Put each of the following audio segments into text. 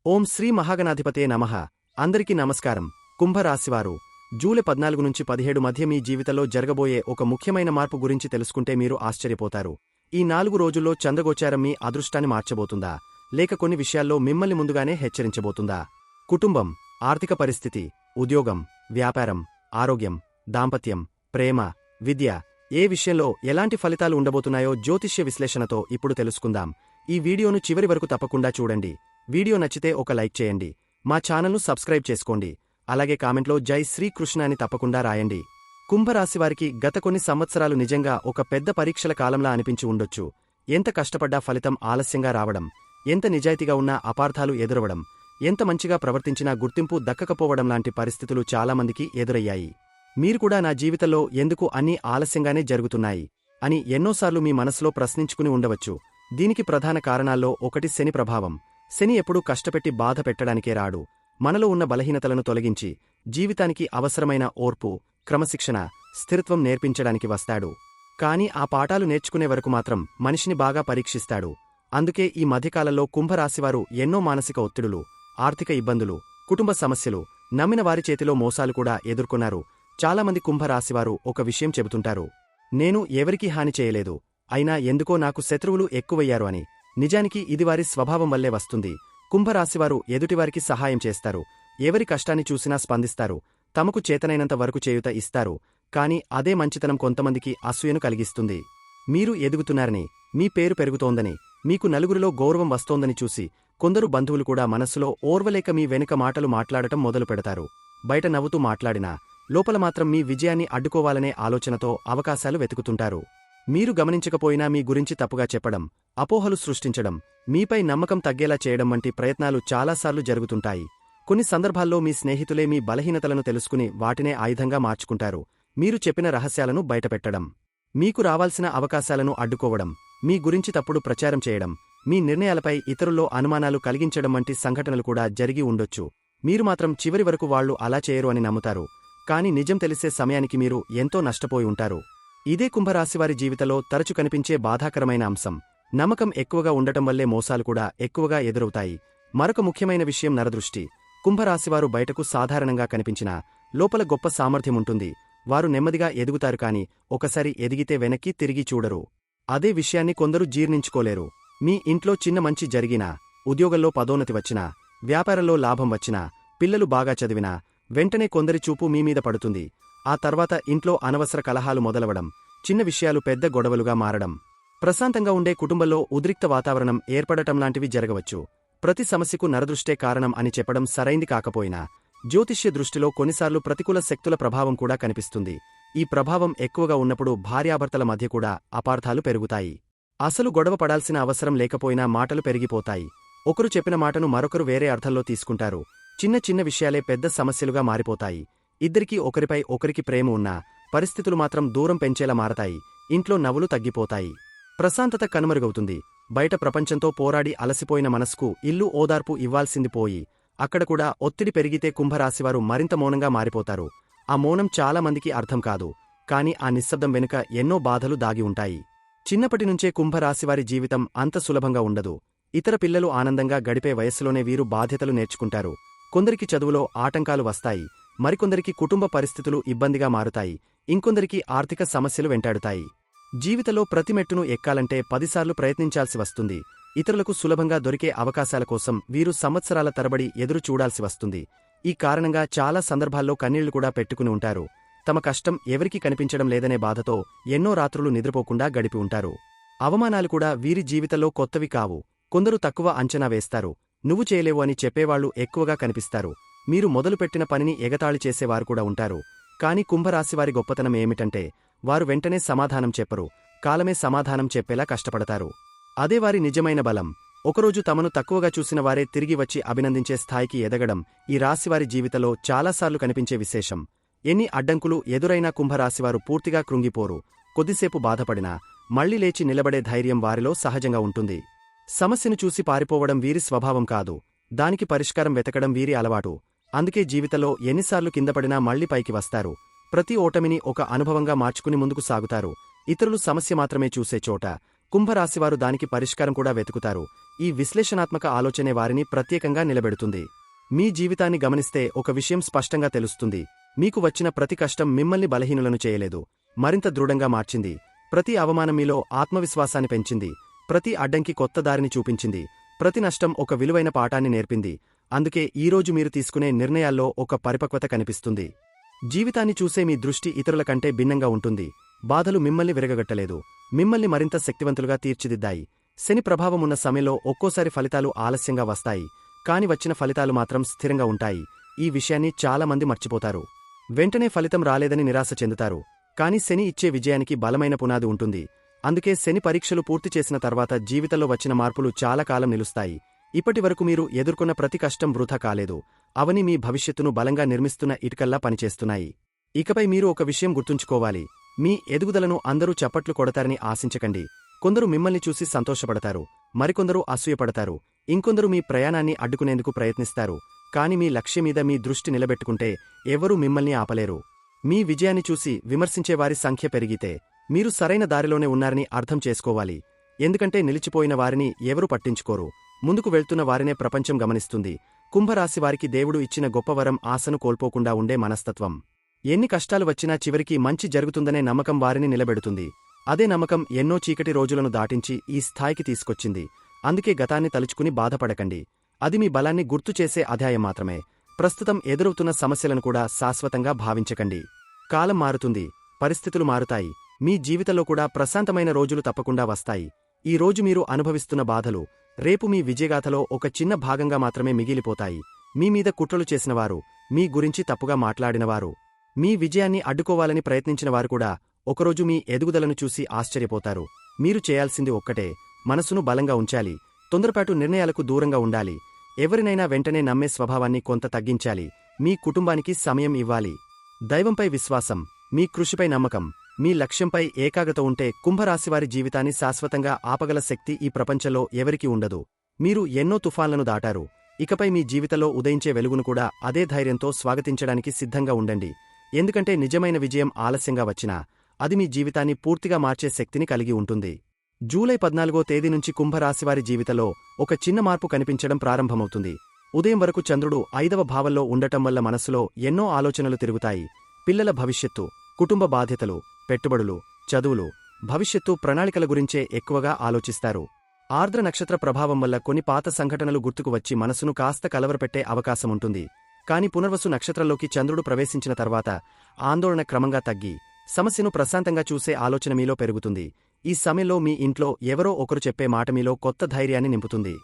ఓం శ్రీ మహాగణాధిపతే నమః. అందరికీ నమస్కారం. కుంభరాశివారు జూలై 14 నుంచి 17 మధ్య మీ జీవితంలో జరగబోయే ఒక ముఖ్యమైన మార్పు గురించి తెలుసుకుంటే మీరు ఆశ్చర్యపోతారు. ఈ 4 రోజుల్లో చంద్రగోచారం మీ అదృష్టాన్ని మార్చబోతుందా, లేక కొన్ని విషయాల్లో మిమ్మల్ని ముందుగానే హెచ్చరించబోతుందా? కుటుంబం, ఆర్థిక పరిస్థితి, ఉద్యోగం, వ్యాపారం, ఆరోగ్యం, దాంపత్యం, ప్రేమ, విద్య, ఏ విషయంలో ఎలాంటి ఫలితాలు ఉండబోతున్నాయో జ్యోతిష్య విశ్లేషణతో ఇప్పుడు తెలుసుకుందాం. ఈ వీడియోను చివరి వరకు తప్పకుండా చూడండి. వీడియో నచ్చితే ఒక లైక్ చేయండి. మా ఛానల్ను సబ్స్క్రైబ్ చేసుకోండి. అలాగే కామెంట్లో జై శ్రీకృష్ణ అని తప్పకుండా రాయండి. కుంభరాశివారికి గత కొన్ని సంవత్సరాలు నిజంగా ఒక పెద్ద పరీక్షల కాలంలా అనిపించి ఉండొచ్చు. ఎంత కష్టపడ్డా ఫలితం ఆలస్యంగా రావడం, ఎంత నిజాయితీగా ఉన్నా అపార్థాలు ఎదురవడం, ఎంత మంచిగా ప్రవర్తించినా గుర్తింపు దక్కకపోవడం లాంటి పరిస్థితులు చాలామందికి ఎదురయ్యాయి. మీరు కూడా నా జీవితంలో ఎందుకు అన్నీ ఆలస్యంగానే జరుగుతున్నాయి అని ఎన్నోసార్లు మీ మనసులో ప్రశ్నించుకుని ఉండవచ్చు. దీనికి ప్రధాన కారణాల్లో ఒకటి శని ప్రభావం. శని ఎప్పుడూ కష్టపెట్టి బాధ పెట్టడానికే రాడు. మనలో ఉన్న బలహీనతలను తొలగించి జీవితానికి అవసరమైన ఓర్పు, క్రమశిక్షణ, స్థిరత్వం నేర్పించడానికి వస్తాడు. కాని ఆ పాఠాలు నేర్చుకునే వరకు మాత్రం మనిషిని బాగా పరీక్షిస్తాడు. అందుకే ఈ మధ్యకాలంలో కుంభరాశివారు ఎన్నో మానసిక ఒత్తిడులు, ఆర్థిక ఇబ్బందులు, కుటుంబ సమస్యలు, నమ్మిన వారి చేతిలో మోసాలు కూడా ఎదుర్కొన్నారు. చాలామంది కుంభరాశివారు ఒక విషయం చెబుతుంటారు, నేను ఎవరికీ హాని చేయలేదు, అయినా ఎందుకో నాకు శత్రువులు ఎక్కువయ్యారు అని. నిజానికి ఇది వారి స్వభావం వల్లే వస్తుంది. కుంభరాశివారు ఎదుటివారికి సహాయం చేస్తారు, ఎవరి కష్టాన్ని చూసినా స్పందిస్తారు, తమకు చేతనైనంత వరకు చేయూత ఇస్తారు. కాని అదే మంచితనం కొంతమందికి అసూయను కలిగిస్తుంది. మీరు ఎదుగుతున్నారని, మీ పేరు పెరుగుతోందని, మీకు నలుగురిలో గౌరవం వస్తోందని చూసి కొందరు బంధువులు కూడా మనస్సులో ఓర్వలేక మీ వెనుక మాటలు మాట్లాడటం మొదలు పెడతారు. బయట నవ్వుతూ మాట్లాడినా లోపల మాత్రం మీ విజయాన్ని అడ్డుకోవాలనే ఆలోచనతో అవకాశాలు వెతుకుతుంటారు. మీరు గమనించకపోయినా మీ గురించి తప్పుగా చెప్పడం, అపోహలు సృష్టించడం, మీపై నమ్మకం తగ్గేలా చేయడం వంటి ప్రయత్నాలు చాలాసార్లు జరుగుతుంటాయి. కొన్ని సందర్భాల్లో మీ స్నేహితులే మీ బలహీనతలను తెలుసుకుని వాటినే ఆయుధంగా మార్చుకుంటారు. మీరు చెప్పిన రహస్యాలను బయటపెట్టడం, మీకు రావాల్సిన అవకాశాలను అడ్డుకోవడం, మీ గురించి తప్పుడు ప్రచారం చేయడం, మీ నిర్ణయాలపై ఇతరుల్లో అనుమానాలు కలిగించడం వంటి సంఘటనలు కూడా జరిగి ఉండొచ్చు. మీరు మాత్రం చివరి వరకు వాళ్లు అలా చేయరు అని నమ్ముతారు. కాని నిజం తెలిసే సమయానికి మీరు ఎంతో నష్టపోయి ఉంటారు. ఇదే కుంభరాశివారి జీవితంలో తరచు కనిపించే బాధాకరమైన అంశం. నమ్మకం ఎక్కువగా ఉండటం వల్లే మోసాలు కూడా ఎక్కువగా ఎదురవుతాయి. మరొక ముఖ్యమైన విషయం నరదృష్టి. కుంభరాశివారు బయటకు సాధారణంగా కనిపించినా లోపల గొప్ప సామర్థ్యముంటుంది. వారు నెమ్మదిగా ఎదుగుతారు కాని ఒకసారి ఎదిగితే వెనక్కి తిరిగి చూడరు. అదే విషయాన్ని కొందరు జీర్ణించుకోలేరు. మీ ఇంట్లో చిన్న మంచి జరిగినా, ఉద్యోగంలో పదోన్నతి వచ్చినా, వ్యాపారంలో లాభం వచ్చినా, పిల్లలు బాగా చదివినా వెంటనే కొందరి చూపు మీమీద పడుతుంది. ఆ తర్వాత ఇంట్లో అనవసర కలహాలు మొదలవడం, చిన్న విషయాలు పెద్ద గొడవలుగా మారడం, ప్రశాంతంగా ఉండే కుటుంబంలో ఉద్రిక్త వాతావరణం ఏర్పడటంలాంటివి జరగవచ్చు. ప్రతి సమస్యకు నరదృష్టే కారణం అని చెప్పడం సరైంది కాకపోయినా జ్యోతిష్య దృష్టిలో కొన్నిసార్లు ప్రతికూల శక్తుల ప్రభావం కూడా కనిపిస్తుంది. ఈ ప్రభావం ఎక్కువగా ఉన్నప్పుడు భార్యాభర్తల మధ్య కూడా అపార్థాలు పెరుగుతాయి. అసలు గొడవ పడాల్సిన అవసరం లేకపోయినా మాటలు పెరిగిపోతాయి. ఒకరు చెప్పిన మాటను మరొకరు వేరే అర్థంలో తీసుకుంటారు. చిన్న చిన్న విషయాలే పెద్ద సమస్యలుగా మారిపోతాయి. ఇద్దరికీ ఒకరిపై ఒకరికి ప్రేమ ఉన్నా పరిస్థితులు మాత్రం దూరం పెంచేలా మారతాయి. ఇంట్లో నవ్వులు తగ్గిపోతాయి. ప్రశాంతత కనుమరుగవుతుంది. బయట ప్రపంచంతో పోరాడి అలసిపోయిన మనస్కు ఇల్లు ఓదార్పు ఇవ్వాల్సింది పోయి అక్కడ కూడా ఒత్తిడి పెరిగితే కుంభరాశివారు మరింత మౌనంగా మారిపోతారు. ఆ మౌనం చాలా మందికి అర్థం కాదు. కాని ఆ నిశ్శబ్దం వెనుక ఎన్నో బాధలు దాగి ఉంటాయి. చిన్నప్పటినుంచే కుంభరాశివారి జీవితం అంత సులభంగా ఉండదు. ఇతర పిల్లలు ఆనందంగా గడిపే వయస్సులోనే వీరు బాధ్యతలు నేర్చుకుంటారు. కొందరికి చదువులో ఆటంకాలు వస్తాయి, మరికొందరికి కుటుంబ పరిస్థితులు ఇబ్బందిగా మారుతాయి, ఇంకొందరికి ఆర్థిక సమస్యలు వెంటాడుతాయి. జీవితంలో ప్రతి మెట్టును ఎక్కాలంటే 10 సార్లు ప్రయత్నించాల్సి వస్తుంది. ఇతరులకు సులభంగా దొరికే అవకాశాల కోసం వీరు సంవత్సరాల తరబడి ఎదురు చూడాల్సి వస్తుంది. ఈ కారణంగా చాలా సందర్భాల్లో కన్నీళ్లు కూడా పెట్టుకుని ఉంటారు. తమ కష్టం ఎవరికీ కనిపించడం లేదనే బాధతో ఎన్నో రాత్రులు నిద్రపోకుండా గడిపి ఉంటారు. అవమానాలు కూడా వీరి జీవితంలో కొత్తవి కావు. కొందరు తక్కువ అంచనా వేస్తారు. నువ్వు చేయలేవు అని చెప్పేవాళ్లు ఎక్కువగా కనిపిస్తారు. మీరు మొదలుపెట్టిన పనిని ఎగతాళి చేసేవారు కూడా ఉంటారు. కాని కుంభరాశివారి గొప్పతనం ఏమిటంటే వారు వెంటనే సమాధానం చెప్పరు. కాలమే సమాధానం చెప్పేలా కష్టపడతారు. అదే వారి నిజమైన బలం. ఒకరోజు తమను తక్కువగా చూసిన వారే తిరిగి వచ్చి అభినందించే స్థాయికి ఎదగడం ఈ రాశివారి జీవితంలో చాలాసార్లు కనిపించే విశేషం. ఎన్ని అడ్డంకులు ఎదురైనా కుంభరాశివారు పూర్తిగా కృంగిపోరు. కొద్దిసేపు బాధపడినా మళ్లీ లేచి నిలబడే ధైర్యం వారిలో సహజంగా ఉంటుంది. సమస్యను చూసి పారిపోవడం వీరి స్వభావం కాదు. దానికి పరిష్కారం వెతకడం వీరి అలవాటు. అందుకే జీవితంలో ఎన్నిసార్లు కిందపడినా మళ్లీ పైకి వస్తారు. ప్రతి ఓటమిని ఒక అనుభవంగా మార్చుకుని ముందుకు సాగుతారు. ఇతరులు సమస్య మాత్రమే చూసే చోట కుంభరాశివారు దానికి పరిష్కారం కూడా వెతుకుతారు. ఈ విశ్లేషణాత్మక ఆలోచనే వారిని ప్రత్యేకంగా నిలబెడుతుంది. మీ జీవితాన్ని గమనిస్తే ఒక విషయం స్పష్టంగా తెలుస్తుంది. మీకు వచ్చిన ప్రతి కష్టం మిమ్మల్ని బలహీనులను చేయలేదు, మరింత దృఢంగా మార్చింది. ప్రతి అవమానం మీలో ఆత్మవిశ్వాసాన్ని పెంచింది. ప్రతి అడ్డంకి కొత్త దారిని చూపించింది. ప్రతి నష్టం ఒక విలువైన పాఠాన్ని నేర్పింది. అందుకే ఈరోజు మీరు తీసుకునే నిర్ణయాల్లో ఒక పరిపక్వత కనిపిస్తుంది. జీవితాన్ని చూసే మీ దృష్టి ఇతరుల కంటే భిన్నంగా ఉంటుంది. బాధలు మిమ్మల్ని విరగగట్టలేదు, మిమ్మల్ని మరింత శక్తివంతులుగా తీర్చిదిద్దాయి. శని ప్రభావం ఉన్న సమయంలో ఒక్కోసారి ఫలితాలు ఆలస్యంగా వస్తాయి, కాని వచ్చిన ఫలితాలు మాత్రం స్థిరంగా ఉంటాయి. ఈ విషయాన్ని చాలామంది మర్చిపోతారు. వెంటనే ఫలితం రాలేదని నిరాశ చెందుతారు. కాని శని ఇచ్చే విజయానికి బలమైన పునాది ఉంటుంది. అందుకే శని పరీక్షలు పూర్తి చేసిన తర్వాత జీవితంలో వచ్చిన మార్పులు చాలా కాలం నిలుస్తాయి. ఇప్పటివరకు మీరు ఎదుర్కొన్న ప్రతి కష్టం వృథా కాలేదు. అవని మీ భవిష్యత్తును బలంగా నిర్మిస్తున్న ఇటుకల్లా పనిచేస్తున్నాయి. ఇకపై మీరు ఒక విషయం గుర్తుంచుకోవాలి. మీ ఎదుగుదలను అందరూ చప్పట్లు కొడతారని ఆశించకండి. కొందరు మిమ్మల్ని చూసి సంతోషపడతారు, మరికొందరు అసూయపడతారు, ఇంకొందరు మీ ప్రయాణాన్ని అడ్డుకునేందుకు ప్రయత్నిస్తారు. కాని మీ లక్ష్యం మీద మీ దృష్టి నిలబెట్టుకుంటే ఎవరూ మిమ్మల్ని ఆపలేరు. మీ విజయాన్ని చూసి విమర్శించేవారి సంఖ్య పెరిగితే మీరు సరైన దారిలోనే ఉన్నారని అర్థం చేసుకోవాలి. ఎందుకంటే నిలిచిపోయిన వారిని ఎవరూ పట్టించుకోరు, ముందుకు వెళ్తున్న వారినే ప్రపంచం గమనిస్తుంది. కుంభరాశివారికి దేవుడు ఇచ్చిన గొప్పవరం ఆశను కోల్పోకుండా ఉండే మనస్తత్వం. ఎన్ని కష్టాలు వచ్చినా చివరికి మంచి జరుగుతుందనే నమ్మకం వారిని నిలబెడుతుంది. అదే నమ్మకం ఎన్నో చీకటి రోజులను దాటించి ఈ స్థాయికి తీసుకొచ్చింది. అందుకే గతాన్ని తలుచుకుని బాధపడకండి. అది మీ బలాన్ని గుర్తుచేసే అధ్యాయం మాత్రమే. ప్రస్తుతం ఎదురవుతున్న సమస్యలను కూడా శాశ్వతంగా భావించకండి. కాలం మారుతుంది, పరిస్థితులు మారుతాయి. మీ జీవితంలో కూడా ప్రశాంతమైన రోజులు తప్పకుండా వస్తాయి. ఈ రోజు మీరు అనుభవిస్తున్న బాధలు రేపు మీ విజయగాథలో ఒక చిన్న భాగంగా మాత్రమే మిగిలిపోతాయి. మీ మీద కుట్రలు చేసినవారు, మీ గురించి తప్పుగా మాట్లాడినవారు, మీ విజయాన్ని అడ్డుకోవాలని ప్రయత్నించినవారు కూడా ఒకరోజు మీ ఎదుగుదలను చూసి ఆశ్చర్యపోతారు. మీరు చేయాల్సింది ఒక్కటే, మనసును బలంగా ఉంచాలి. తొందరపాటు నిర్ణయాలకు దూరంగా ఉండాలి. ఎవరినైనా వెంటనే నమ్మే స్వభావాన్ని కొంత తగ్గించాలి. మీ కుటుంబానికి సమయం ఇవ్వాలి. దైవంపై విశ్వాసం, మీ కృషిపై నమ్మకం, మీ లక్ష్యంపై ఏకాగ్రత ఉంటే కుంభరాశివారి జీవితాన్ని శాశ్వతంగా ఆపగల శక్తి ఈ ప్రపంచంలో ఎవరికీ ఉండదు. మీరు ఎన్నో తుఫాన్లను దాటారు. ఇకపై మీ జీవితంలో ఉదయించే వెలుగును కూడా అదే ధైర్యంతో స్వాగతించడానికి సిద్ధంగా ఉండండి. ఎందుకంటే నిజమైన విజయం ఆలస్యంగా వచ్చినా అది మీ జీవితాన్ని పూర్తిగా మార్చే శక్తిని కలిగి ఉంటుంది. జూలై 14వ తేదీ నుంచి కుంభరాశివారి జీవితంలో ఒక చిన్న మార్పు కనిపించడం ప్రారంభమవుతుంది. ఉదయం వరకు చంద్రుడు 5వ భావంలో ఉండటం వల్ల మనస్సులో ఎన్నో ఆలోచనలు తిరుగుతాయి. పిల్లల భవిష్యత్తు, కుటుంబ బాధ్యతలు, పెట్టుబడులు, చదువులు, భవిష్యత్తు ప్రణాళికల గురించే ఎక్కువగా ఆలోచిస్తారు. ఆర్ద్ర నక్షత్ర ప్రభావం వల్ల కొన్ని పాత సంఘటనలు గుర్తుకు వచ్చి మనసును కాస్త కలవరపెట్టే అవకాశముంటుంది. కాని పునర్వసు నక్షత్రంలోకి చంద్రుడు ప్రవేశించిన తర్వాత ఆందోళన క్రమంగా తగ్గి సమస్యను ప్రశాంతంగా చూసే ఆలోచన మీలో పెరుగుతుంది. ఈ సమయంలో మీ ఇంట్లో ఎవరో ఒకరు చెప్పే మాట మీలో కొత్త ధైర్యాన్ని నింపుతుంది.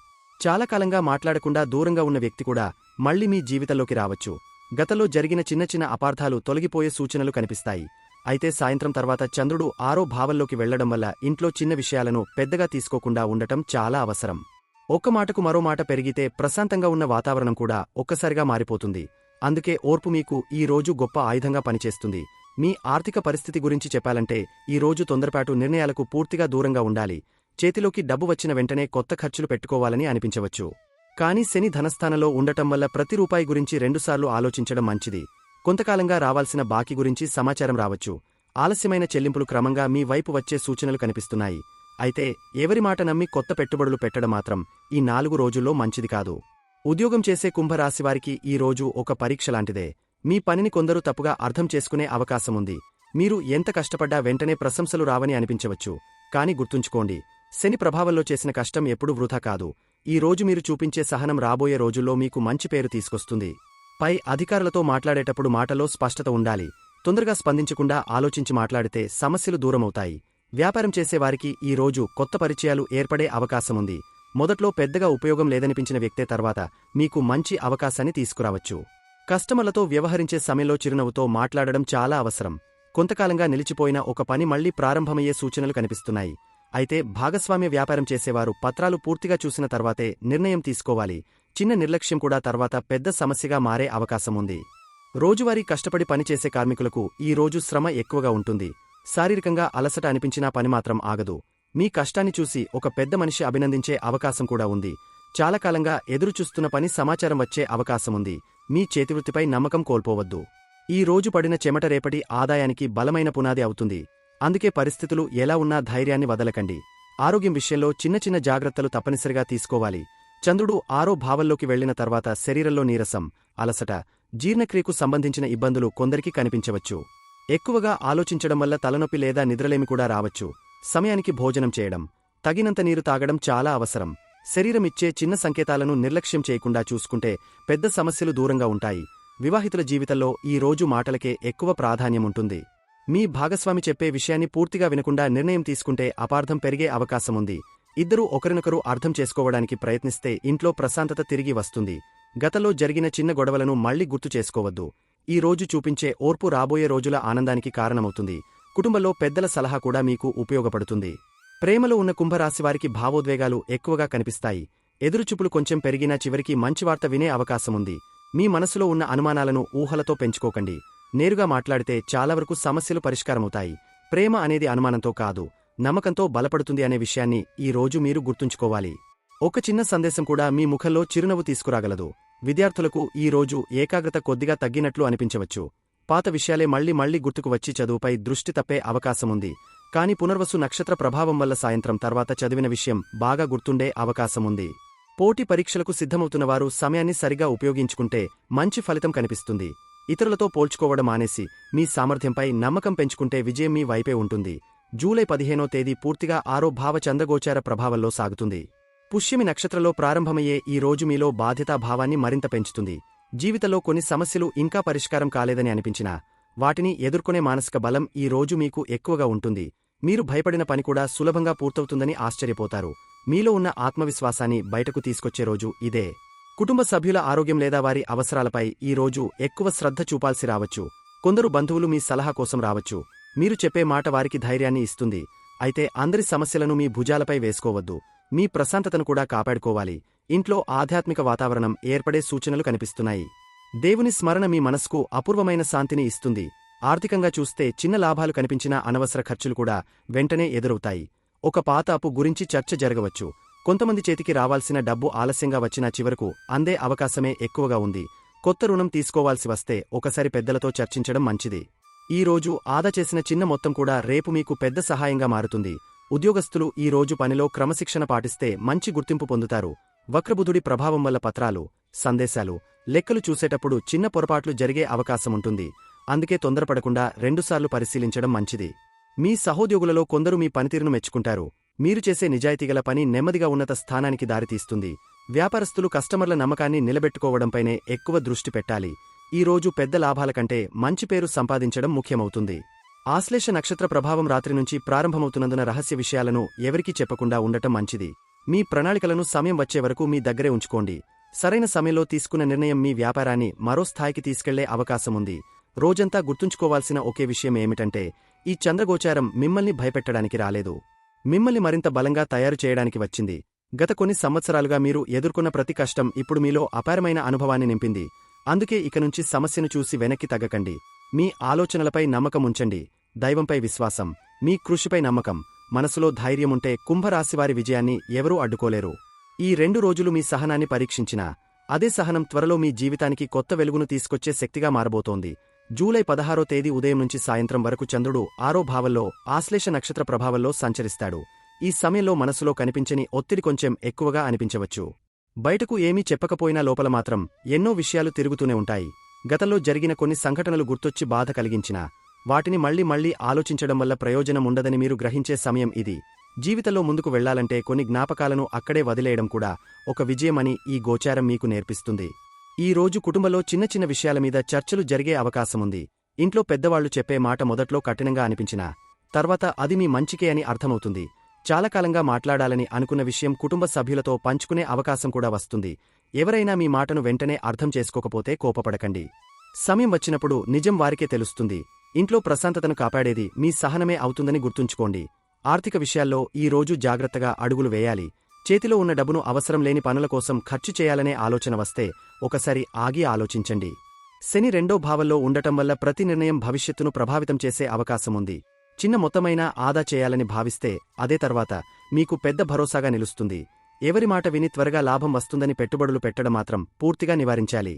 చాలా కాలంగా మాట్లాడకుండా దూరంగా ఉన్న వ్యక్తి కూడా మళ్లీ మీ జీవితంలోకి రావచ్చు. గతంలో జరిగిన చిన్న చిన్న అపార్థాలు తొలగిపోయే సూచనలు కనిపిస్తాయి. అయితే సాయంత్రం తర్వాత చంద్రుడు 6వ భావంలోకి వెళ్లడం వల్ల ఇంట్లో చిన్న విషయాలను పెద్దగా తీసుకోకుండా ఉండటం చాలా అవసరం. ఒక్క మాటకు మరో మాట పెరిగితే ప్రశాంతంగా ఉన్న వాతావరణం కూడా ఒక్కసారిగా మారిపోతుంది. అందుకే ఓర్పు మీకు ఈ రోజు గొప్ప ఆయుధంగా పనిచేస్తుంది. మీ ఆర్థిక పరిస్థితి గురించి చెప్పాలంటే ఈ రోజు తొందరపాటు నిర్ణయాలకు పూర్తిగా దూరంగా ఉండాలి. చేతిలోకి డబ్బు వచ్చిన వెంటనే కొత్త ఖర్చులు పెట్టుకోవాలని అనిపించవచ్చు. కానీ శని ధనస్థానంలో ఉండటం వల్ల ప్రతి రూపాయి గురించి రెండుసార్లు ఆలోచించడం మంచిది. కొంతకాలంగా రావాల్సిన బాకీ గురించి సమాచారం రావచ్చు. ఆలస్యమైన చెల్లింపులు క్రమంగా మీ వైపు వచ్చే సూచనలు కనిపిస్తున్నాయి. అయితే ఎవరి మాట నమ్మి కొత్త పెట్టుబడులు పెట్టడం మాత్రం ఈ 4 రోజుల్లో మంచిది కాదు. ఉద్యోగం చేసే కుంభరాశివారికి ఈ రోజు ఒక పరీక్ష లాంటిదే. మీ పనిని కొందరు తప్పుగా అర్థం చేసుకునే అవకాశముంది. మీరు ఎంత కష్టపడ్డా వెంటనే ప్రశంసలు రావని అనిపించవచ్చు. కాని గుర్తుంచుకోండి, శని ప్రభావంలో చేసిన కష్టం ఎప్పుడూ వృథా కాదు. ఈ రోజు మీరు చూపించే సహనం రాబోయే రోజుల్లో మీకు మంచి పేరు తీసుకొస్తుంది. పై అధికారులతో మాట్లాడేటప్పుడు మాటలో స్పష్టత ఉండాలి. తొందరగా స్పందించకుండా ఆలోచించి మాట్లాడితే సమస్యలు దూరమవుతాయి. వ్యాపారం చేసేవారికి ఈ రోజు కొత్త పరిచయాలు ఏర్పడే అవకాశముంది. మొదట్లో పెద్దగా ఉపయోగం లేదనిపించిన వ్యక్తే తర్వాత మీకు మంచి అవకాశాన్ని తీసుకురావచ్చు. కస్టమర్లతో వ్యవహరించే సమయంలో చిరునవ్వుతో మాట్లాడడం చాలా అవసరం. కొంతకాలంగా నిలిచిపోయిన ఒక పని మళ్లీ ప్రారంభమయ్యే సూచనలు కనిపిస్తున్నాయి. అయితే భాగస్వామ్య వ్యాపారం చేసేవారు పత్రాలు పూర్తిగా చూసిన తర్వాతే నిర్ణయం తీసుకోవాలి. చిన్న నిర్లక్ష్యం కూడా తర్వాత పెద్ద సమస్యగా మారే అవకాశముంది. రోజువారీ కష్టపడి పనిచేసే కార్మికులకు ఈ రోజు శ్రమ ఎక్కువగా ఉంటుంది. శారీరకంగా అలసట అనిపించినా పని మాత్రం ఆగదు. మీ కష్టాన్ని చూసి ఒక పెద్ద మనిషి అభినందించే అవకాశం కూడా ఉంది. చాలా కాలంగా ఎదురుచూస్తున్న పని సమాచారం వచ్చే అవకాశముంది. మీ చేతివృత్తిపై నమ్మకం కోల్పోవద్దు. ఈ రోజు పడిన చెమట రేపటి ఆదాయానికి బలమైన పునాది అవుతుంది. అందుకే పరిస్థితులు ఎలా ఉన్నా ధైర్యాన్ని వదలకండి. ఆరోగ్యం విషయంలో చిన్న చిన్న జాగ్రత్తలు తప్పనిసరిగా తీసుకోవాలి. చంద్రుడు 6వ భావంలోకి వెళ్లిన తర్వాత శరీరంలో నీరసం, అలసట, జీర్ణక్రియకు సంబంధించిన ఇబ్బందులు కొందరికి కనిపించవచ్చు. ఎక్కువగా ఆలోచించడం వల్ల తలనొప్పి లేదా నిద్రలేమి కూడా రావచ్చు. సమయానికి భోజనం చేయడం, తగినంత నీరు తాగడం చాలా అవసరం. శరీరం ఇచ్చే చిన్న సంకేతాలను నిర్లక్ష్యం చేయకుండా చూసుకుంటే పెద్ద సమస్యలు దూరంగా ఉంటాయి. వివాహితుల జీవితంలో ఈ రోజు మాటలకే ఎక్కువ ప్రాధాన్యముంటుంది. మీ భాగస్వామి చెప్పే విషయాన్ని పూర్తిగా వినకుండా నిర్ణయం తీసుకుంటే అపార్థం పెరిగే అవకాశముంది. ఇద్దరూ ఒకరినొకరు అర్థం చేసుకోవడానికి ప్రయత్నిస్తే ఇంట్లో ప్రశాంతత తిరిగి వస్తుంది. గతంలో జరిగిన చిన్న గొడవలను మళ్లీ గుర్తు చేసుకోవద్దు. ఈ రోజు చూపించే ఓర్పు రాబోయే రోజుల ఆనందానికి కారణమవుతుంది. కుటుంబంలో పెద్దల సలహా కూడా మీకు ఉపయోగపడుతుంది. ప్రేమలో ఉన్న కుంభరాశివారికి భావోద్వేగాలు ఎక్కువగా కనిపిస్తాయి. ఎదురుచూపులు కొంచెం పెరిగినా చివరికి మంచివార్త వినే అవకాశముంది. మీ మనసులో ఉన్న అనుమానాలను ఊహలతో పెంచుకోకండి. నేరుగా మాట్లాడితే చాలా వరకు సమస్యలు పరిష్కారమవుతాయి. ప్రేమ అనేది అనుమానంతో కాదు, నమ్మకంతో బలపడుతుంది అనే విషయాన్ని ఈ రోజు మీరు గుర్తుంచుకోవాలి. ఒక చిన్న సందేశం కూడా మీ ముఖంలో చిరునవ్వు తీసుకురాగలదు. విద్యార్థులకు ఈ రోజు ఏకాగ్రత కొద్దిగా తగ్గినట్లు అనిపించవచ్చు. పాత విషయాలే మళ్లీ గుర్తుకు వచ్చి చదువుపై దృష్టి తప్పే అవకాశముంది. కాని పునర్వసు నక్షత్ర ప్రభావం వల్ల సాయంత్రం తర్వాత చదివిన విషయం బాగా గుర్తుండే అవకాశముంది. పోటీ పరీక్షలకు సిద్ధమవుతున్నవారు సమయాన్ని సరిగా ఉపయోగించుకుంటే మంచి ఫలితం కనిపిస్తుంది. ఇతరులతో పోల్చుకోవడం మానేసి మీ సామర్థ్యంపై నమ్మకం పెంచుకుంటే విజయం మీ వైపే ఉంటుంది. జూలై 15వ తేదీ పూర్తిగా 6వ భావ చంద్రగోచార ప్రభావంలో సాగుతుంది. పుష్యమి నక్షత్రంలో ప్రారంభమయ్యే ఈ రోజు మీలో బాధ్యతాభావాన్ని మరింత పెంచుతుంది. జీవితంలో కొన్ని సమస్యలు ఇంకా పరిష్కారం కాలేదని అనిపించినా వాటిని ఎదుర్కొనే మానసిక బలం ఈ రోజు మీకు ఎక్కువగా ఉంటుంది. మీరు భయపడిన పని కూడా సులభంగా పూర్తవుతుందని ఆశ్చర్యపోతారు. మీలో ఉన్న ఆత్మవిశ్వాసాన్ని బయటకు తీసుకొచ్చే రోజు ఇదే. కుటుంబ సభ్యుల ఆరోగ్యం లేదా వారి అవసరాలపై ఈ రోజు ఎక్కువ శ్రద్ధ చూపాల్సి రావచ్చు. కొందరు బంధువులు మీ సలహా కోసం రావచ్చు. మీరు చెప్పే మాట వారికి ధైర్యాన్ని ఇస్తుంది. అయితే అందరి సమస్యలను మీ భుజాలపై వేసుకోవద్దు. మీ ప్రశాంతతను కూడా కాపాడుకోవాలి. ఇంట్లో ఆధ్యాత్మిక వాతావరణం ఏర్పడే సూచనలు కనిపిస్తున్నాయి. దేవుని స్మరణ మీ మనస్కు అపూర్వమైన శాంతిని ఇస్తుంది. ఆర్థికంగా చూస్తే చిన్న లాభాలు కనిపించినా అనవసర ఖర్చులు కూడా వెంటనే ఎదురవుతాయి. ఒక పాత అప్పు గురించి చర్చ జరగవచ్చు. కొంతమంది చేతికి రావాల్సిన డబ్బు ఆలస్యంగా వచ్చినా చివరకు అందే అవకాశమే ఎక్కువగా ఉంది. కొత్త రుణం తీసుకోవాల్సి వస్తే ఒకసారి పెద్దలతో చర్చించడం మంచిది. ఈ రోజు ఆదా చేసిన చిన్న మొత్తం కూడా రేపు మీకు పెద్ద సహాయంగా మారుతుంది. ఉద్యోగస్తులు ఈ రోజు పనిలో క్రమశిక్షణ పాటిస్తే మంచి గుర్తింపు పొందుతారు. వక్రబుధుడి ప్రభావం వల్ల పత్రాలు, సందేశాలు, లెక్కలు చూసేటప్పుడు చిన్న పొరపాట్లు జరిగే అవకాశముంటుంది. అందుకే తొందరపడకుండా రెండుసార్లు పరిశీలించడం మంచిది. మీ సహోద్యోగులలో కొందరు మీ పనితీరును మెచ్చుకుంటారు. మీరు చేసే నిజాయితీగల పని నెమ్మదిగా ఉన్నత స్థానానికి దారితీస్తుంది. వ్యాపారస్తులు కస్టమర్ల నమ్మకాన్ని నిలబెట్టుకోవడంపైనే ఎక్కువ దృష్టి పెట్టాలి. ఈ రోజు పెద్ద లాభాల కంటే మంచి పేరు సంపాదించడం ముఖ్యమవుతుంది. ఆశ్లేష నక్షత్ర ప్రభావం రాత్రి నుంచి ప్రారంభమవుతున్నందున రహస్య విషయాలను ఎవరికీ చెప్పకుండా ఉండటం మంచిది. మీ ప్రణాళికలను సమయం వచ్చే వరకు మీ దగ్గరే ఉంచుకోండి. సరైన సమయంలో తీసుకున్న నిర్ణయం మీ వ్యాపారాన్ని మరో స్థాయికి తీసుకెళ్లే అవకాశముంది. రోజంతా గుర్తుంచుకోవాల్సిన ఒకే విషయం ఏమిటంటే ఈ చంద్రగోచారం మిమ్మల్ని భయపెట్టడానికి రాలేదు. మిమ్మల్ని మరింత బలంగా తయారు చేయడానికి వచ్చింది. గత కొన్ని సంవత్సరాలుగా మీరు ఎదుర్కొన్న ప్రతి కష్టం ఇప్పుడు మీలో అపారమైన అనుభవాన్ని నింపింది. అందుకే ఇక నుంచి సమస్యను చూసి వెనక్కి తగ్గకండి. మీ ఆలోచనలపై నమ్మకం ఉంచండి. దైవంపై విశ్వాసం, మీ కృషిపై నమ్మకం, మనసులో ధైర్యముంటే కుంభరాశివారి విజయాన్ని ఎవరూ అడ్డుకోలేరు. ఈ 2 రోజులు మీ సహనాన్ని పరీక్షించినా అదే సహనం త్వరలో మీ జీవితానికి కొత్త వెలుగును తీసుకొచ్చే శక్తిగా మారబోతోంది. జూలై 16వ తేదీ ఉదయం నుంచి సాయంత్రం వరకు చంద్రుడు 6వ భావంలో ఆశ్లేష నక్షత్ర ప్రభావంలో సంచరిస్తాడు. ఈ సమయంలో మనసులో కనిపించని ఒత్తిడి కొంచెం ఎక్కువగా అనిపించవచ్చు. బయటకు ఏమీ చెప్పకపోయినా లోపల మాత్రం ఎన్నో విషయాలు తిరుగుతూనే ఉంటాయి. గతంలో జరిగిన కొన్ని సంఘటనలు గుర్తొచ్చి బాధ కలిగించినా వాటిని మళ్లీ ఆలోచించడం వల్ల ప్రయోజనం ఉండదని మీరు గ్రహించే సమయం ఇది. జీవితంలో ముందుకు వెళ్లాలంటే కొన్ని జ్ఞాపకాలను అక్కడే వదిలేయడం కూడా ఒక విజయమని ఈ గోచారం మీకు నేర్పిస్తుంది. ఈ రోజు కుటుంబంలో చిన్న చిన్న విషయాల మీద చర్చలు జరిగే అవకాశముంది. ఇంట్లో పెద్దవాళ్లు చెప్పే మాట మొదట్లో కఠినంగా అనిపించినా తర్వాత అది మీ మంచికే అని అర్థమవుతుంది. చాలా కాలంగా మాట్లాడాలని అనుకున్న విషయం కుటుంబ సభ్యులతో పంచుకునే అవకాశం కూడా వస్తుంది. ఎవరైనా మీ మాటను వెంటనే అర్థం చేసుకోకపోతే కోపపడకండి. సమయం వచ్చినప్పుడు నిజం వారికే తెలుస్తుంది. ఇంట్లో ప్రశాంతతను కాపాడేది మీ సహనమే అవుతుందని గుర్తుంచుకోండి. ఆర్థిక విషయాల్లో ఈ రోజు జాగ్రత్తగా అడుగులు వేయాలి. చేతిలో ఉన్న డబ్బును అవసరం లేని పనుల కోసం ఖర్చు చేయాలనే ఆలోచన వస్తే ఒకసారి ఆగి ఆలోచించండి. శని 2వ భావంలో ఉండటం వల్ల ప్రతి నిర్ణయం భవిష్యత్తును ప్రభావితం చేసే అవకాశముంది. చిన్న మొత్తమైనా ఆదా చేయాలని భావిస్తే అదే తర్వాత మీకు పెద్ద భరోసాగా నిలుస్తుంది. ఎవరి మాట విని త్వరగా లాభం వస్తుందని పెట్టుబడులు పెట్టడం మాత్రం పూర్తిగా నివారించాలి.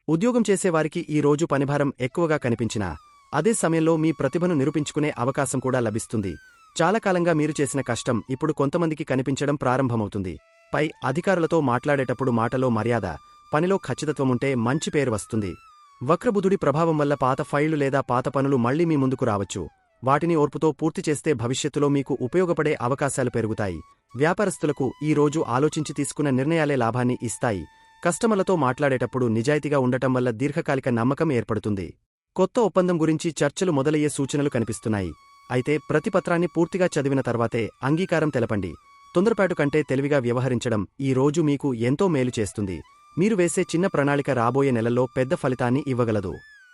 ఉద్యోగం చేసేవారికి ఈ రోజు పనిభారం ఎక్కువగా కనిపించినా అదే సమయంలో మీ ప్రతిభను నిరూపించుకునే అవకాశం కూడా లభిస్తుంది. చాలా కాలంగా మీరు చేసిన కష్టం ఇప్పుడు కొంతమందికి కనిపించడం ప్రారంభమవుతుంది. పై అధికారులతో మాట్లాడేటప్పుడు మాటలో మర్యాద, పనిలో ఖచ్చితత్వముంటే మంచి పేరు వస్తుంది. వక్రబుధుడి ప్రభావం వల్ల పాత ఫైళ్లు లేదా పాత పనులు మళ్లీ మీ ముందుకు రావచ్చు. వాటిని ఓర్పుతో పూర్తి చేస్తే భవిష్యత్తులో మీకు ఉపయోగపడే అవకాశాలు పెరుగుతాయి. వ్యాపారస్తులకు ఈ రోజు ఆలోచించి తీసుకున్న నిర్ణయాలే లాభాన్ని ఇస్తాయి. కస్టమర్లతో మాట్లాడేటప్పుడు నిజాయితీగా ఉండటం వల్ల దీర్ఘకాలిక నమ్మకం ఏర్పడుతుంది. కొత్త ఒప్పందం గురించి చర్చలు మొదలయ్యే సూచనలు కనిపిస్తున్నాయి. అయితే ప్రతి పత్రాన్ని పూర్తిగా చదివిన తర్వాతే అంగీకారం తెలపండి. తొందరపాటు కంటే తెలివిగా వ్యవహరించడం ఈ రోజు మీకు ఎంతో మేలు చేస్తుంది. మీరు వేసే చిన్న ప్రణాళిక రాబోయే నెలల్లో పెద్ద ఫలితాన్ని ఇవ్వగలదు.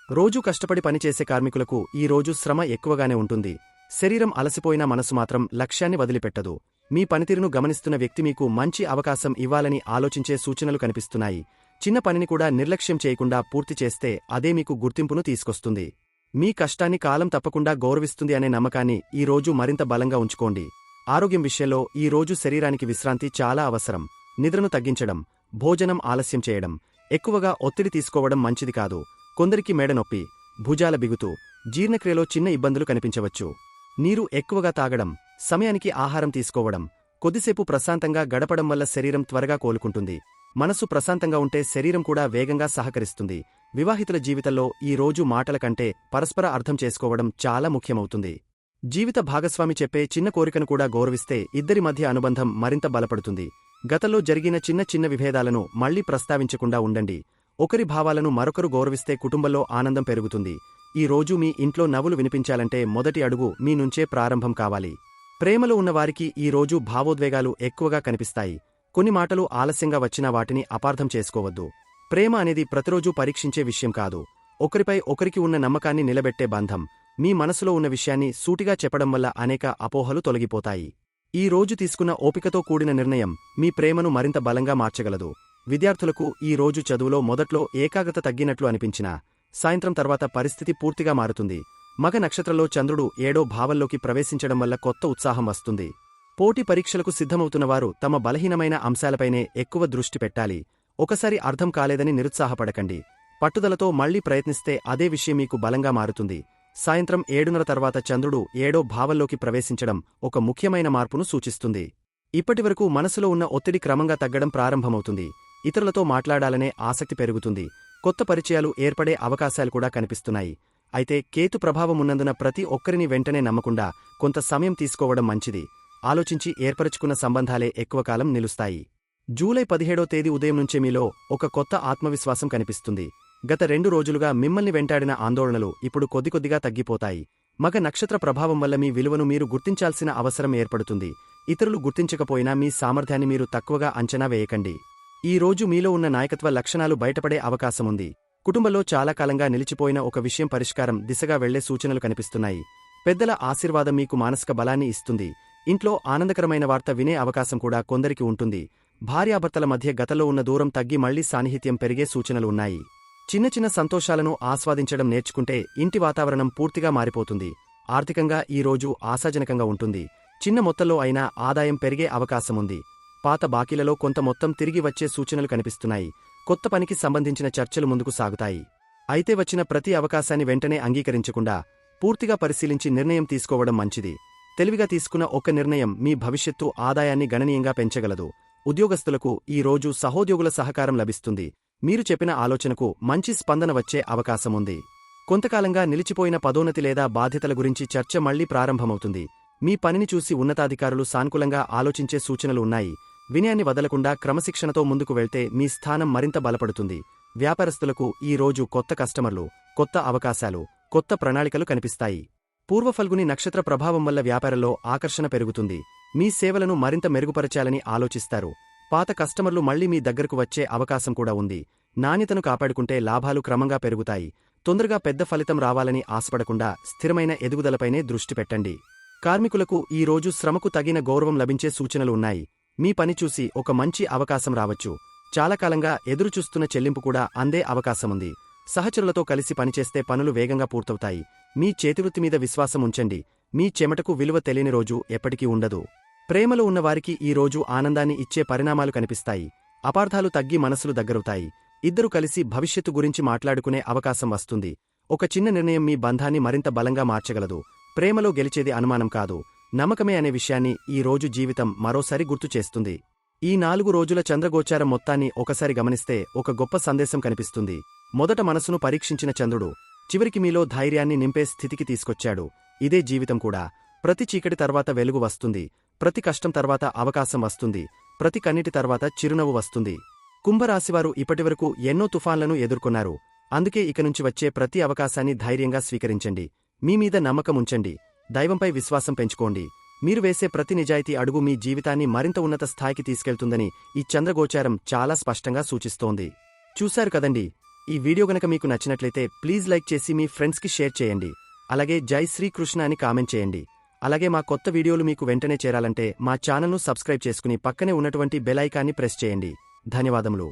రోజూ కష్టపడి పనిచేసే కార్మికులకు ఈ రోజు శ్రమ ఎక్కువగానే ఉంటుంది. శరీరం అలసిపోయినా మనసు మాత్రం లక్ష్యాన్ని వదిలిపెట్టదు. మీ పనితీరును గమనిస్తున్న వ్యక్తి మీకు మంచి అవకాశం ఇవ్వాలని ఆలోచించే సూచనలు కనిపిస్తున్నాయి. చిన్న పనిని కూడా నిర్లక్ష్యం చేయకుండా పూర్తి చేస్తే అదే మీకు గుర్తింపును తీసుకొస్తుంది. మీ కష్టాన్ని కాలం తప్పకుండా గౌరవిస్తుంది అనే నమ్మకాన్ని ఈ రోజు మరింత బలంగా ఉంచుకోండి. ఆరోగ్యం విషయంలో ఈ రోజు శరీరానికి విశ్రాంతి చాలా అవసరం. నిద్రను తగ్గించడం, భోజనం ఆలస్యం చేయడం, ఎక్కువగా ఒత్తిడి తీసుకోవడం మంచిది కాదు. కొందరికి మెడనొప్పి, భుజాల బిగుతు, జీర్ణక్రియలో చిన్న ఇబ్బందులు కనిపించవచ్చు. నీరు ఎక్కువగా తాగడం, సమయానికి ఆహారం తీసుకోవడం, కొద్దిసేపు ప్రశాంతంగా గడపడం వల్ల శరీరం త్వరగా కోలుకుంటుంది. మనసు ప్రశాంతంగా ఉంటే శరీరం కూడా వేగంగా సహకరిస్తుంది. వివాహితుల జీవితంలో ఈ రోజు మాటల కంటే పరస్పర అర్థం చేసుకోవడం చాలా ముఖ్యమవుతుంది. జీవిత భాగస్వామి చెప్పే చిన్న కోరికను కూడా గౌరవిస్తే ఇద్దరి మధ్య అనుబంధం మరింత బలపడుతుంది. గతంలో జరిగిన చిన్న చిన్న విభేదాలను మళ్లీ ప్రస్తావించకుండా ఉండండి. ఒకరి భావాలను మరొకరు గౌరవిస్తే కుటుంబంలో ఆనందం పెరుగుతుంది. ఈ రోజు మీ ఇంట్లో నవ్వులు వినిపించాలంటే మొదటి అడుగు మీ నుంచే ప్రారంభం కావాలి. ప్రేమలో ఉన్నవారికి ఈ రోజు భావోద్వేగాలు ఎక్కువగా కనిపిస్తాయి. కొన్ని మాటలు ఆలస్యంగా వచ్చినా వాటిని అపార్థం చేసుకోవద్దు. ప్రేమ అనేది ప్రతిరోజూ పరీక్షించే విషయం కాదు. ఒకరిపై ఒకరికి ఉన్న నమ్మకాన్ని నిలబెట్టే బంధం. మీ మనసులో ఉన్న విషయాన్ని సూటిగా చెప్పడం వల్ల అనేక అపోహలు తొలగిపోతాయి. ఈ రోజు తీసుకున్న ఓపికతో కూడిన నిర్ణయం మీ ప్రేమను మరింత బలంగా మార్చగలదు. విద్యార్థులకు ఈ రోజు చదువులో మొదట్లో ఏకాగ్రత తగ్గినట్లు అనిపించినా సాయంత్రం తర్వాత పరిస్థితి పూర్తిగా మారుతుంది. మగ నక్షత్రంలో చంద్రుడు 7వ భావంలోకి ప్రవేశించడం వల్ల కొత్త ఉత్సాహం వస్తుంది. పోటీ పరీక్షలకు సిద్ధమవుతున్నవారు తమ బలహీనమైన అంశాలపైనే ఎక్కువ దృష్టి పెట్టాలి. ఒకసారి అర్థం కాలేదని నిరుత్సాహపడకండి. పట్టుదలతో మళ్లీ ప్రయత్నిస్తే అదే విషయం మీకు బలంగా మారుతుంది. సాయంత్రం 7:30 తర్వాత చంద్రుడు 7వ భావంలోకి ప్రవేశించడం ఒక ముఖ్యమైన మార్పును సూచిస్తుంది. ఇప్పటివరకు మనసులో ఉన్న ఒత్తిడి క్రమంగా తగ్గడం ప్రారంభమవుతుంది. ఇతరులతో మాట్లాడాలనే ఆసక్తి పెరుగుతుంది. కొత్త పరిచయాలు ఏర్పడే అవకాశాలు కూడా కనిపిస్తున్నాయి. అయితే కేతు ప్రభావం ఉన్నందున ప్రతి ఒక్కరిని వెంటనే నమ్మకుండా కొంత సమయం తీసుకోవడం మంచిది. ఆలోచించి ఏర్పరచుకున్న సంబంధాలే ఎక్కువ కాలం నిలుస్తాయి. జూలై 17వ తేదీ ఉదయం నుంచే మీలో ఒక కొత్త ఆత్మవిశ్వాసం కనిపిస్తుంది. గత 2 రోజులుగా మిమ్మల్ని వెంటాడిన ఆందోళనలు ఇప్పుడు కొద్దికొద్దిగా తగ్గిపోతాయి. మగ నక్షత్ర ప్రభావం వల్ల మీ విలువను మీరు గుర్తించాల్సిన అవసరం ఏర్పడుతుంది. ఇతరులు గుర్తించకపోయినా మీ సామర్థ్యాన్ని మీరు తక్కువగా అంచనా వేయకండి. ఈ రోజు మీలో ఉన్న నాయకత్వ లక్షణాలు బయటపడే అవకాశముంది. కుటుంబంలో చాలా కాలంగా నిలిచిపోయిన ఒక విషయం పరిష్కారం దిశగా వెళ్లే సూచనలు కనిపిస్తున్నాయి. పెద్దల ఆశీర్వాదం మీకు మానసిక బలాన్ని ఇస్తుంది. ఇంట్లో ఆనందకరమైన వార్త వినే అవకాశం కూడా కొందరికి ఉంటుంది. భార్యాభర్తల మధ్య గతంలో ఉన్న దూరం తగ్గి మళ్లీ సాన్నిహిత్యం పెరిగే సూచనలు ఉన్నాయి. చిన్న చిన్న సంతోషాలను ఆస్వాదించడం నేర్చుకుంటే ఇంటి వాతావరణం పూర్తిగా మారిపోతుంది. ఆర్థికంగా ఈ రోజు ఆశాజనకంగా ఉంటుంది. చిన్న మొత్తంలో అయినా ఆదాయం పెరిగే అవకాశముంది. పాత బాకీలలో కొంత మొత్తం తిరిగి వచ్చే సూచనలు కనిపిస్తున్నాయి. కొత్త పనికి సంబంధించిన చర్చలు ముందుకు సాగుతాయి. అయితే వచ్చిన ప్రతి అవకాశాన్ని వెంటనే అంగీకరించకుండా పూర్తిగా పరిశీలించి నిర్ణయం తీసుకోవడం మంచిది. తెలివిగా తీసుకున్న ఒక్క నిర్ణయం మీ భవిష్యత్తు ఆదాయాన్ని గణనీయంగా పెంచగలదు. ఉద్యోగస్తులకు ఈ రోజు సహోద్యోగుల సహకారం లభిస్తుంది. మీరు చెప్పిన ఆలోచనకు మంచి స్పందన వచ్చే అవకాశముంది. కొంతకాలంగా నిలిచిపోయిన పదోన్నతి లేదా బాధ్యతల గురించి చర్చ మళ్లీ ప్రారంభమవుతుంది. మీ పనిని చూసి ఉన్నతాధికారులు సానుకూలంగా ఆలోచించే సూచనలు ఉన్నాయి. వినయాన్ని వదలకుండా క్రమశిక్షణతో ముందుకు వెళ్తే మీ స్థానం మరింత బలపడుతుంది. వ్యాపారస్తులకు ఈ రోజు కొత్త కస్టమర్లు, కొత్త అవకాశాలు, కొత్త ప్రణాళికలు కనిపిస్తాయి. పూర్వఫల్గుని నక్షత్ర ప్రభావం వల్ల వ్యాపారంలో ఆకర్షణ పెరుగుతుంది. మీ సేవలను మరింత మెరుగుపరచాలని ఆలోచిస్తారు. పాత కస్టమర్లు మళ్లీ మీ దగ్గరకు వచ్చే అవకాశం కూడా ఉంది. నాణ్యతను కాపాడుకుంటే లాభాలు క్రమంగా పెరుగుతాయి. తొందరగా పెద్ద ఫలితం రావాలని ఆశపడకుండా స్థిరమైన ఎదుగుదలపైనే దృష్టి పెట్టండి. కార్మికులకు ఈ రోజు శ్రమకు తగిన గౌరవం లభించే సూచనలు ఉన్నాయి. మీ పని చూసి ఒక మంచి అవకాశం రావచ్చు. చాలా కాలంగా ఎదురుచూస్తున్న చెల్లింపు కూడా అందే అవకాశముంది. సహచరులతో కలిసి పనిచేస్తే పనులు వేగంగా పూర్తవుతాయి. మీ చేతివృత్తి మీద విశ్వాసం ఉంచండి. మీ చెమటకు విలువ తెలియని రోజు ఎప్పటికీ ఉండదు. ప్రేమలో ఉన్నవారికి ఈ రోజు ఆనందాన్ని ఇచ్చే పరిణామాలు కనిపిస్తాయి. అపార్థాలు తగ్గి మనసులు దగ్గరవుతాయి. ఇద్దరు కలిసి భవిష్యత్తు గురించి మాట్లాడుకునే అవకాశం వస్తుంది. ఒక చిన్న నిర్ణయం మీ బంధాన్ని మరింత బలంగా మార్చగలదు. ప్రేమలో గెలిచేది అనుమానం కాదు, నమ్మకమే అనే విషయాన్ని ఈ రోజు జీవితం మరోసారి గుర్తు చేస్తుంది. ఈ 4 రోజుల చంద్రగోచారం మొత్తాన్ని ఒకసారి గమనిస్తే ఒక గొప్ప సందేశం కనిపిస్తుంది. మొదట మనసును పరీక్షించిన చంద్రుడు చివరికి మీలో ధైర్యాన్ని నింపే స్థితికి తీసుకొచ్చాడు. ఇదే జీవితం కూడా. ప్రతి చీకటి తర్వాత వెలుగు వస్తుంది, ప్రతి కష్టం తర్వాత అవకాశం వస్తుంది, ప్రతి కన్నిటి తర్వాత చిరునవ్వు వస్తుంది. కుంభరాశివారు ఇప్పటివరకు ఎన్నో తుఫాన్లను ఎదుర్కొన్నారు. అందుకే ఇకనుంచి వచ్చే ప్రతి అవకాశాన్ని ధైర్యంగా స్వీకరించండి. మీ మీద నమ్మకం ఉంచండి, దైవంపై విశ్వాసం పెంచుకోండి. మీరు వేసే ప్రతి నిజాయితీ అడుగు మీ జీవితాన్ని మరింత ఉన్నత స్థాయికి తీసుకెళ్తుందని ఈ చంద్రగోచారం చాలా స్పష్టంగా సూచిస్తోంది. చూశారు కదండి. ఈ వీడియో గనక మీకు నచ్చినట్లయితే ప్లీజ్ లైక్ చేసి మీ ఫ్రెండ్స్కి షేర్ చేయండి. అలాగే జై శ్రీకృష్ణ అని కామెంట్ చేయండి. అలాగే మా కొత్త వీడియోలు మీకు వెంటనే చేరాలంటే మా ఛానల్ను సబ్స్క్రైబ్ చేసుకుని పక్కనే ఉన్నటువంటి బెల్ ఐకాన్ని ప్రెస్ చేయండి. ధన్యవాదములు.